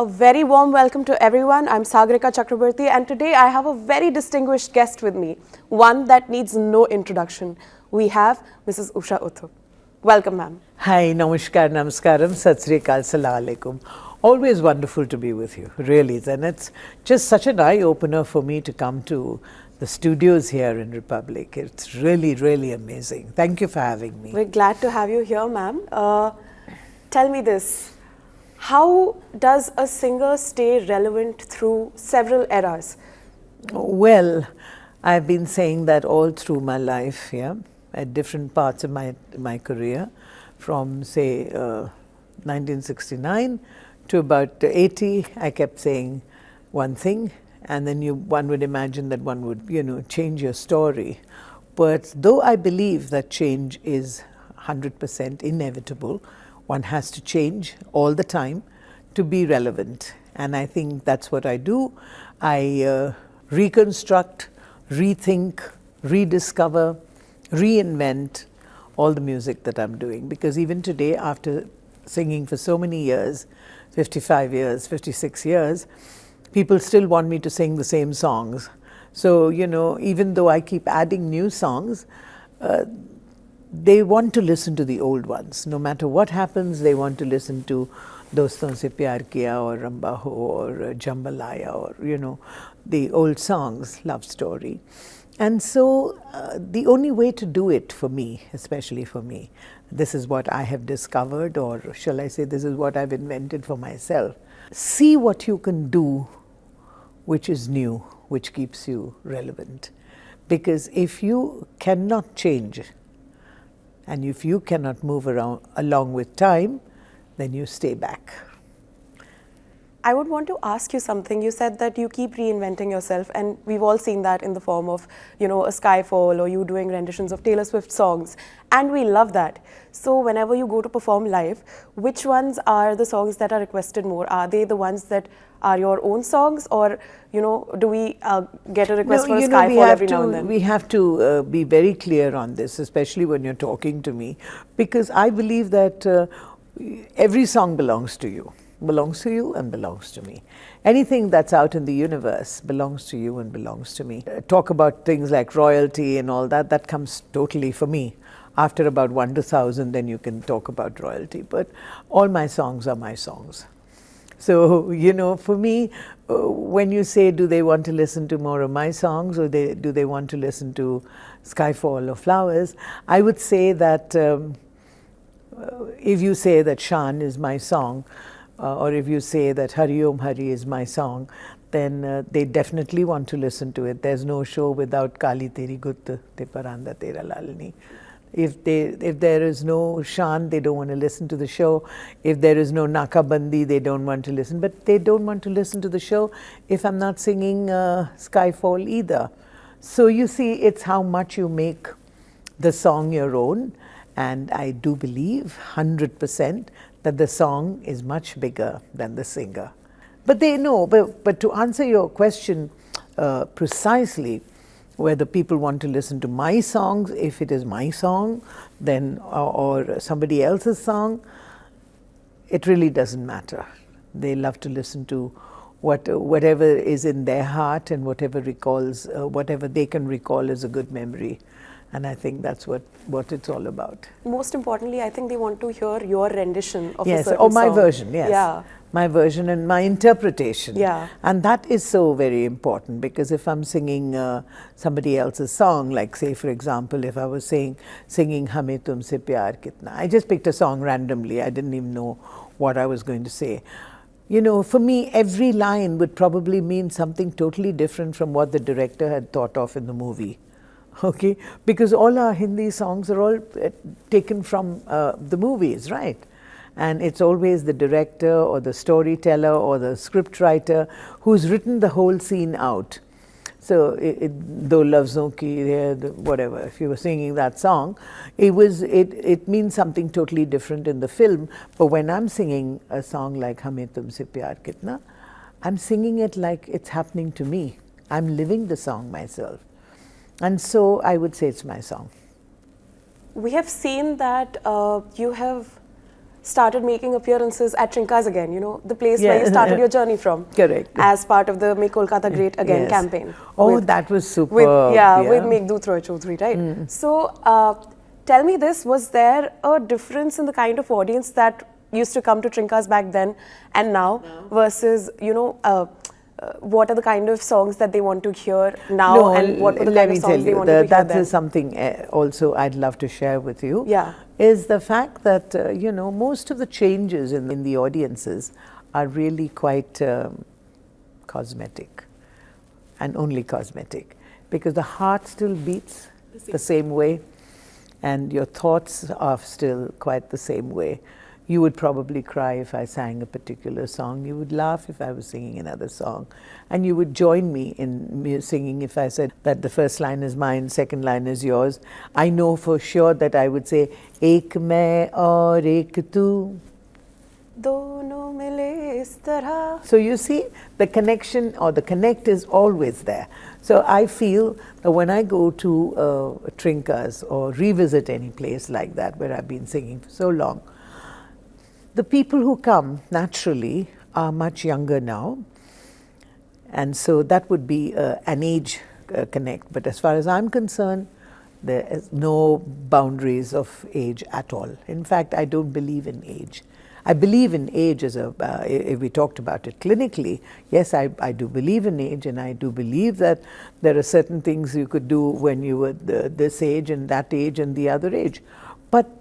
A very warm welcome to everyone. I'm Sagarika Chakraborty, and today I have a very distinguished guest with me, one that needs no introduction. We have Mrs. Usha Uthup. Welcome, ma'am. Hi, namaskar, namaskaram, sat sri akal, salam alaikum. Always wonderful to be with you, really. And it's just such an eye-opener for me to come to the studios here in Republic. It's really, really amazing. Thank you for having me. We're glad to have you here, ma'am. Tell me this. How does a singer stay relevant through several eras? Well, I've been saying that all through my life, yeah, at different parts of my career, from say 1969 to about 80, I kept saying one thing, and then one would imagine that one would, change your story. But though I believe that change is 100% inevitable, one has to change all the time to be relevant. And I think that's what I do. I reconstruct, rethink, rediscover, reinvent all the music that I'm doing. Because even today, after singing for so many years, 55 years, 56 years, people still want me to sing the same songs. So, even though I keep adding new songs, they want to listen to the old ones. No matter what happens, they want to listen to Doston Se Pyar Kiya or Ramba Ho or Jambalaya or, the old songs, love story. And so the only way to do it for me, especially for me, this is what I have discovered, or shall I say this is what I've invented for myself. See what you can do which is new, which keeps you relevant. Because if you cannot change, and if you cannot move along with time, then you stay back. I would want to ask you something. You said that you keep reinventing yourself, and we've all seen that in the form of, a Skyfall or you doing renditions of Taylor Swift songs, and we love that. So whenever you go to perform live, which ones are the songs that are requested more? Are they the ones that are your own songs, or, do we get a request for a Skyfall every now and then? We have to be very clear on this, especially when you're talking to me, because I believe that every song belongs to you and belongs to me. Anything that's out in the universe belongs to you and belongs to me. Talk about things like royalty and all that, that comes totally for me. After about 1 to 1,000, then you can talk about royalty. But all my songs are my songs. So, for me, when you say, do they want to listen to more of my songs, or do they want to listen to Skyfall or Flowers, I would say that if you say that Shaan is my song, or if you say that Hari Om Hari is my song, then they definitely want to listen to it. There's no show without Kali Teri Gut Te Paranda Tera Lalni. If there is no Shaan, they don't want to listen to the show. If there is no Nakabandi, they don't want to listen. But they don't want to listen to the show if I'm not singing Skyfall either. So you see, it's how much you make the song your own. And I do believe 100% that the song is much bigger than the singer. But they know, but to answer your question precisely, whether people want to listen to my songs, if it is my song, then or somebody else's song, it really doesn't matter. They love to listen to whatever is in their heart and whatever they can recall as a good memory. And I think that's what it's all about. Most importantly, I think they want to hear your rendition of yes, a certain or my song. version, yes. Yeah. My version and my interpretation. Yeah. And that is so very important, because if I'm singing somebody else's song, like say for example, if I was singing Hame Tumse Pyar Kitna, I just picked a song randomly, I didn't even know what I was going to say. For me, every line would probably mean something totally different from what the director had thought of in the movie. Okay, because all our Hindi songs are all taken from the movies, right? And it's always the director or the storyteller or the script writer who's written the whole scene out. So, Do Lafzon Ki, whatever, if you were singing that song, it means something totally different in the film. But when I'm singing a song like Hame Tumse Pyar Kitna, I'm singing it like it's happening to me. I'm living the song myself. And so I would say it's my song. We have seen that you have started making appearances at Trinkas again, you know, the place where you started your journey from. Correct. As part of the Make Kolkata Great Again Yes. campaign. Oh, that was superb. With Meghdut Roy Chaudhary, right? So, tell me this, was there a difference in the kind of audience that used to come to Trinkas back then and now versus, you know, what are the kind of songs that they want to hear now and what were the kind of songs they wanted to hear then? That is something also I'd love to share with you. Yeah. Is the fact that, you know, most of the changes in the audiences are really quite cosmetic and only cosmetic, because the heart still beats the same way and your thoughts are still quite the same way. You would probably cry if I sang a particular song. You would laugh if I was singing another song. And you would join me in singing if I said that the first line is mine, second line is yours. I know for sure that I would say, Ek main aur ek tu. Dono mile is tarah. So you see, the connection or the connect is always there. So I feel that when I go to Trinkas or revisit any place like that where I've been singing for so long, the people who come naturally are much younger now, and so that would be an age connect. But as far as I'm concerned, there is no boundaries of age at all. In fact, I don't believe in age. I believe in age as a, if we talked about it clinically, yes, I do believe in age, and I do believe that there are certain things you could do when you were this age and that age and the other age. But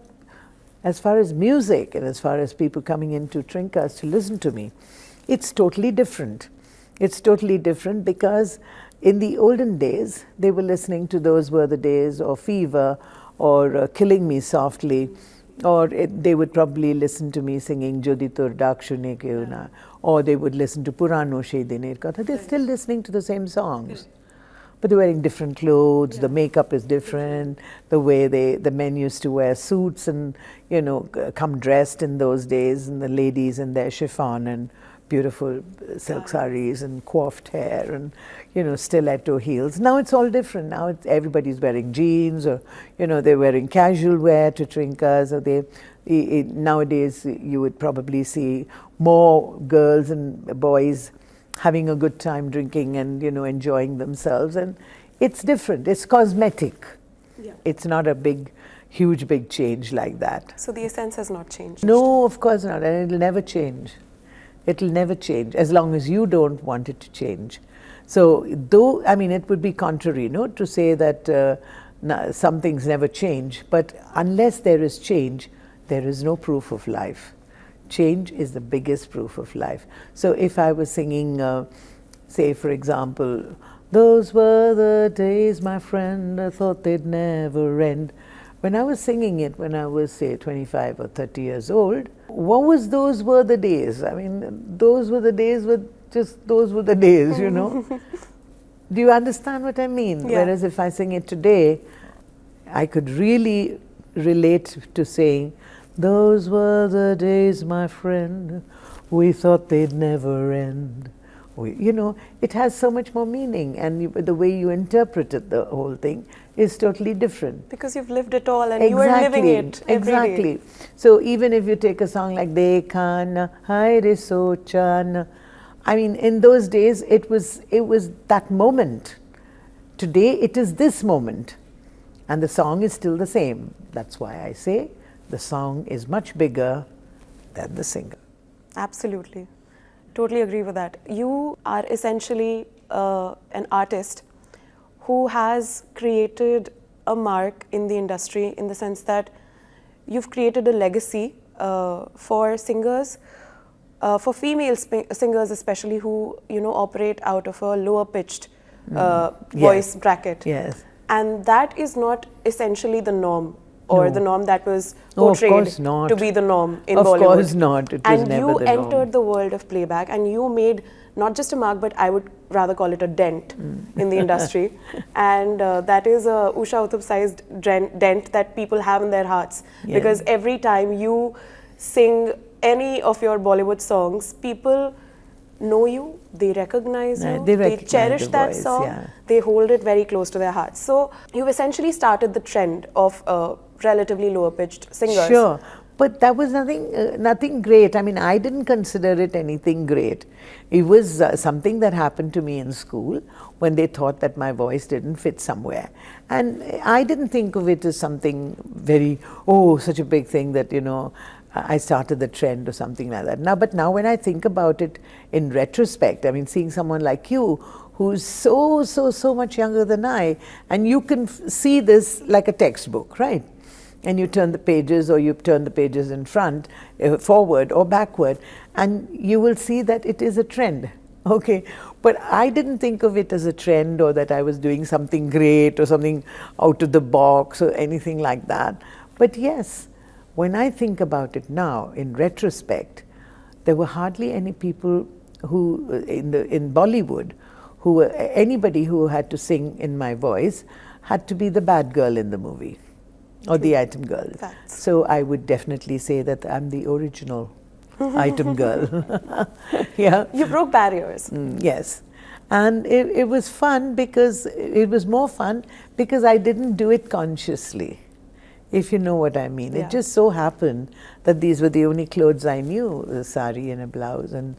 as far as music and as far as people coming into Trinkas to listen to me, it's totally different. It's totally different because in the olden days, they were listening to Those Were the Days or Fever or Killing Me Softly, or they would probably listen to me singing Jodi Tor Dak Shune Keu Na, or they would listen to Purano She Diner Katha. They're still listening to the same songs. But they're wearing different clothes, the makeup is different, the way the men used to wear suits and, you know, come dressed in those days, and the ladies in their chiffon and beautiful silk saris and coiffed hair and, you know, stiletto heels. Now it's all different. Now everybody's wearing jeans, or, you know, they're wearing casual wear to Trinkas, or nowadays you would probably see more girls and boys having a good time drinking and, you know, enjoying themselves. And it's different. It's cosmetic. Yeah. It's not a huge change like that. So the essence has not changed? No, of course not. And it'll never change. It'll never change as long as you don't want it to change. So though, I mean, it would be contrary, no, to say that some things never change. But unless there is change, there is no proof of life. Change is the biggest proof of life. So if I was singing, say for example, those were the days, my friend, I thought they'd never end. When I was singing it when I was, say, 25 or 30 years old, what was those were the days? I mean, those were the days those were the days, you know. Do you understand what I mean? Yeah. Whereas if I sing it today, I could really relate to saying, those were the days, my friend, we thought they'd never end. You know, it has so much more meaning, and the way you interpreted the whole thing is totally different. Because you've lived it all and you are living it every day. So even if you take a song like Dekhana, Hai Re Sochana, I mean, in those days it was that moment. Today it is this moment, and the song is still the same. That's why I say the song is much bigger than the singer. Absolutely. Totally agree with that. You are essentially an artist who has created a mark in the industry, in the sense that you've created a legacy for singers, for female singers especially, who, you know, operate out of a lower pitched voice bracket. Yes. And that is not essentially the norm, or the norm that was portrayed to be the norm in Bollywood. Of course not. It was never the norm. And you entered the world of playback, and you made not just a mark, but I would rather call it a dent in the industry. And that is a Usha Uthup-sized dent that people have in their hearts. Yeah. Because every time you sing any of your Bollywood songs, people know you, they recognize you, they cherish that song, they hold it very close to their hearts. So you've essentially started the trend of relatively lower pitched singers. Sure. But that was nothing great. I mean, I didn't consider it anything great. It was something that happened to me in school when they thought that my voice didn't fit somewhere. And I didn't think of it as something very, oh, such a big thing that, you know, I started the trend or something like that. But now when I think about it in retrospect, I mean, seeing someone like you who's so much younger than I, and you can see this like a textbook, right? And you turn the pages, or you turn the pages in front, forward or backward, and you will see that it is a trend. Okay, but I didn't think of it as a trend, or that I was doing something great or something out of the box or anything like that. But yes, when I think about it now, in retrospect, there were hardly any people who, in Bollywood, who were, anybody who had to sing in my voice had to be the bad girl in the movie. Or the item girl. Facts. So I would definitely say that I'm the original item girl. Yeah. You broke barriers. Yes. And it was fun because, it was more fun because I didn't do it consciously, if you know what I mean. Yeah. It just so happened that these were the only clothes I knew, a sari and a blouse, and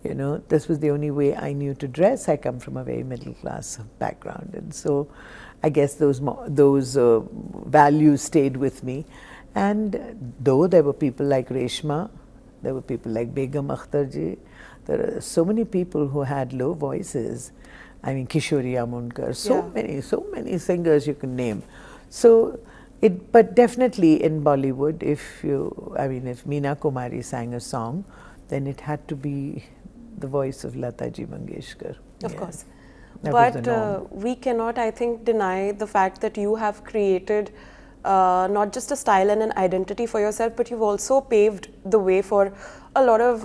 you know, this was the only way I knew to dress. I come from a very middle class background, and so I guess those values stayed with me. And though there were people like Reshma, there were people like Begum Akhtarji, there are so many people who had low voices. I mean, Kishori Amonkar, so many singers you can name. So, but definitely in Bollywood, if Meena Kumari sang a song, then it had to be the voice of Lataji Mangeshkar. Of course. That was the But norm. we cannot, I think, deny the fact that you have created not just a style and an identity for yourself, but you've also paved the way for a lot of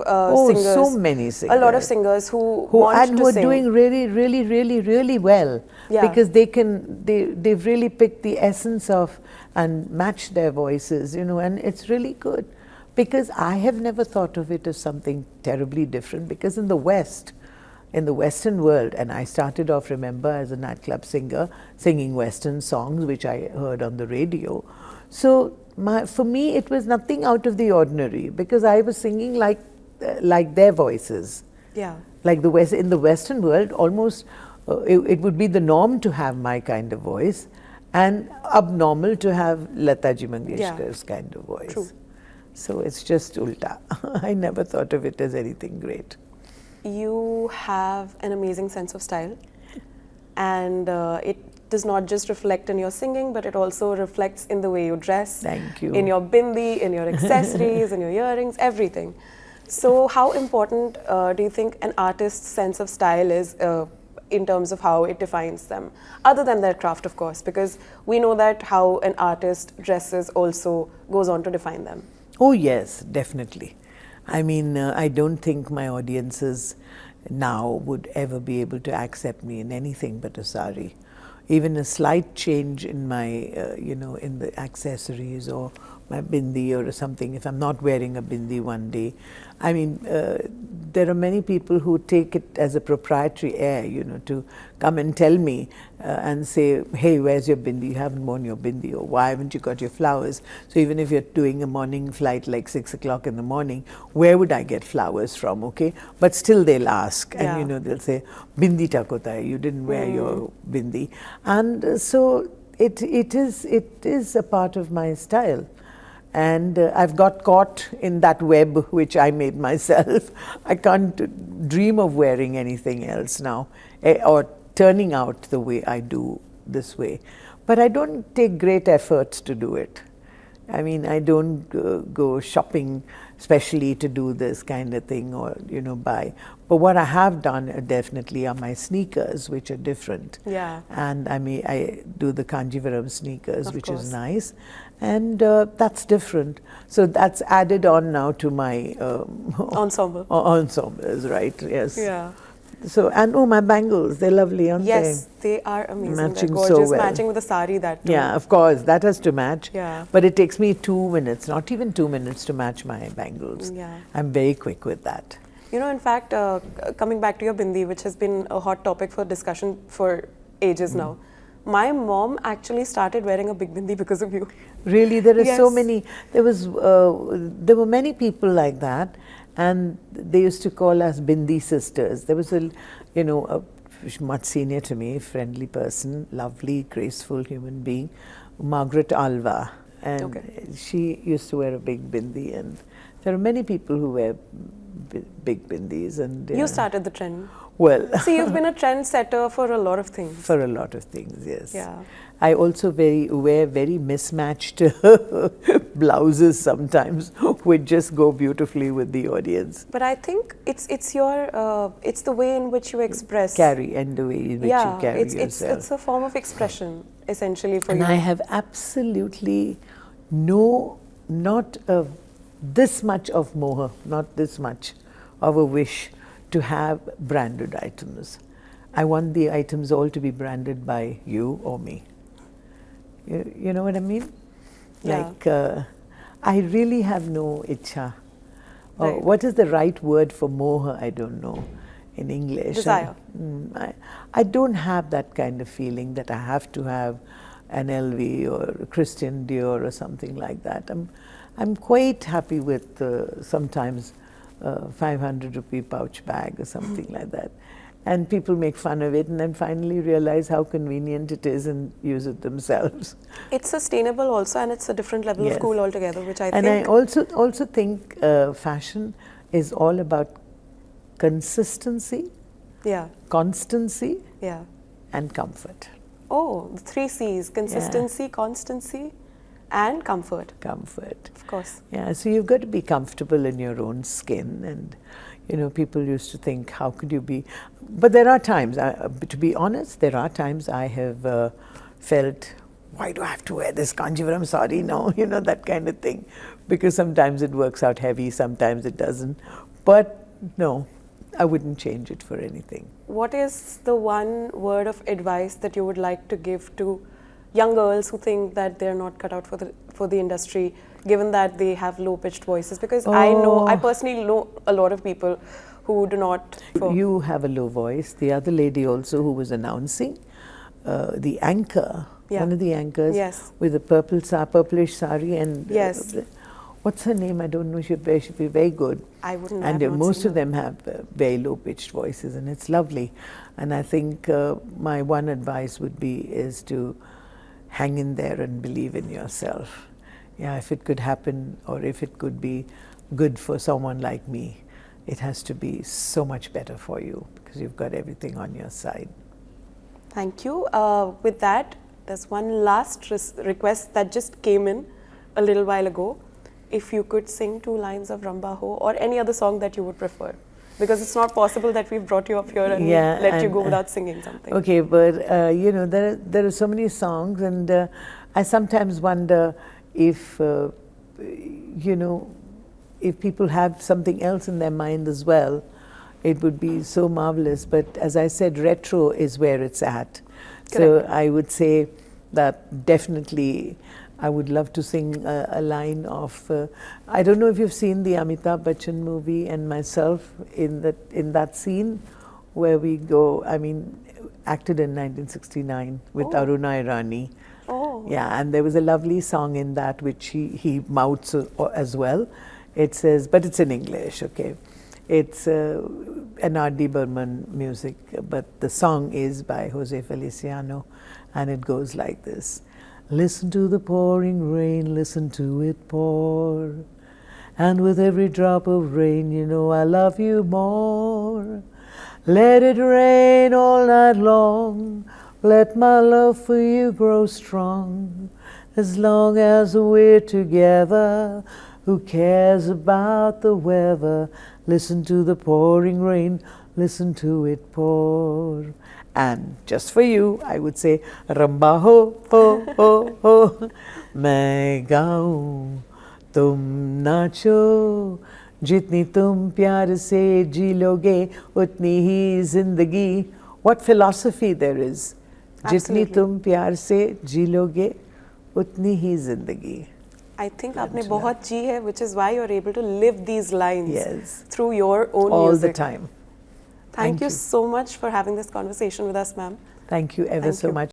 singers. So many singers. A lot of singers who want to are sing. doing really well. Yeah. Because they've really picked the essence of and matched their voices, you know, and it's really good. Because I have never thought of it as something terribly different, because in the West, in the Western world, and I started off, remember, as a nightclub singer, singing Western songs, which I heard on the radio. So for me, it was nothing out of the ordinary, because I was singing like their voices. Yeah. Like in the Western world, almost it would be the norm to have my kind of voice, and abnormal to have Lataji Mangeshkar's kind of voice. True. So it's just ulta. I never thought of it as anything great. You have an amazing sense of style, and it does not just reflect in your singing, but it also reflects in the way you dress. Thank you. In your bindi, in your accessories, in your earrings, everything. So how important do you think an artist's sense of style is in terms of how it defines them, other than their craft, of course, because we know that how an artist dresses also goes on to define them. Oh yes, definitely. I mean, I don't think my audiences now would ever be able to accept me in anything but a sari. Even a slight change in my, in the accessories or my bindi or something, if I'm not wearing a bindi one day. I mean, there are many people who take it as a proprietary air, you know, to come and tell me and say, hey, where's your bindi? You haven't worn your bindi, or why haven't you got your flowers? So even if you're doing a morning flight like 6 o'clock in the morning, where would I get flowers from, okay? But still they'll ask, and you know, they'll say, bindi ta kota hai, you didn't wear your bindi. And so it is a part of my style. And I've got caught in that web which I made myself. I can't dream of wearing anything else now, or turning out the way I do this way. But I don't take great efforts to do it. I mean, I don't go shopping specially to do this kind of thing, or, you know, buy. But what I have done definitely are my sneakers, which are different. Yeah. And I do the Kanjivaram sneakers, Of which course. is nice. And that's different. So that's added on now to my Ensemble. ensembles, right? Yes. Yeah. So, and oh, my bangles, they're lovely, aren't Yes, they are amazing. Matching They're so gorgeous, well. matching with the sari that too. Yeah, of course, that has to match. Yeah. But it takes me 2 minutes, not even 2 minutes to match my bangles. Yeah. I'm very quick with that. You know, in fact, coming back to your bindi, which has been a hot topic for discussion for ages now, My mom actually started wearing a big bindi because of you. Really, there are so Yes. many. There were many people like that, and they used to call us Bindi sisters. There was a much senior to me, friendly person, lovely, graceful human being, Margaret Alva, and Okay. she used to wear a big bindi, and there are many people who wear big bindis, and You started the trend. well. See, you've been a trendsetter for a lot of things. For a lot of things, yes. Yeah. I also wear very mismatched blouses sometimes, which just go beautifully with the audience. But I think it's the way in which you express. Carry and the way in which Yeah, you carry it's yourself. a form of expression essentially for And you. I have absolutely not this much of moha, not this much of a wish to have branded items. I want the items all to be branded by you or me. You know what I mean? Yeah. Like, I really have no ichha. Or Right. what is the right word for moha? I don't know in English. Desire. I don't have that kind of feeling that I have to have an LV or a Christian Dior or something like that. I'm quite happy with sometimes 500 rupee pouch bag or something like that. And people make fun of it and then finally realize how convenient it is and use it themselves. It's sustainable also, and it's a different level Yes. of cool altogether, which I And think. I also think fashion is all about consistency, Yeah, constancy, yeah. and comfort. Oh, the 3 C's: consistency, constancy, and comfort. Comfort. Of course. Yeah, so you've got to be comfortable in your own skin, and people used to think, how could you be? But there are times, to be honest, there are times I have felt, why do I have to wear this Kanjivaram sari now? That kind of thing. Because sometimes it works out heavy, sometimes it doesn't. But no, I wouldn't change it for anything. What is the one word of advice that you would like to give to young girls who think that they're not cut out for the industry, given that they have low-pitched voices? Because I personally know a lot of people who do not. You have a low voice. The other lady also who was announcing, the anchor, Yeah. one of the anchors, Yes. with the purplish sari and Yes. what's her name? I don't know. She should be very good. I wouldn't. And I've not most seen of her. them have very low-pitched voices, and it's lovely. And I think my one advice would be is to hang in there and believe in yourself. Yeah, if it could happen, or if it could be good for someone like me, it has to be so much better for you because you've got everything on your side. Thank you. With that, there's one last request that just came in a little while ago. If you could sing 2 lines of Ramba Ho or any other song that you would prefer. Because it's not possible that we've brought you up here and let you go without singing something. Okay, but there are so many songs, and I sometimes wonder if if people have something else in their mind as well, it would be so marvelous. But as I said, retro is where it's at. So I would say that definitely I would love to sing a line of, I don't know if you've seen the Amitabh Bachchan movie and myself in that scene where we go, acted in 1969 with Aruna Irani. Oh. Yeah, and there was a lovely song in that which he mouths as well. It says, but it's in English, okay. It's an R.D. Burman music, but the song is by Jose Feliciano, and it goes like this. Listen to the pouring rain, listen to it pour. And with every drop of rain, you know I love you more. Let it rain all night long. Let my love for you grow strong. As long as we're together, who cares about the weather? Listen to the pouring rain, listen to it pour. And just for you, I would say, Ramba ho, ho, ho, ho. Main gaun, tum nacho. Jitni tum pyar se ji loge, utni hi zindagi. What philosophy there is. Absolutely. Jitni tum pyar se ji loge, utni hi zindagi. I think आपने बहुत जी है, which is why you're able to live these lines Yes. through your own All music. the time. Thank you so much for having this conversation with us, ma'am. Thank you ever Thank so you. much.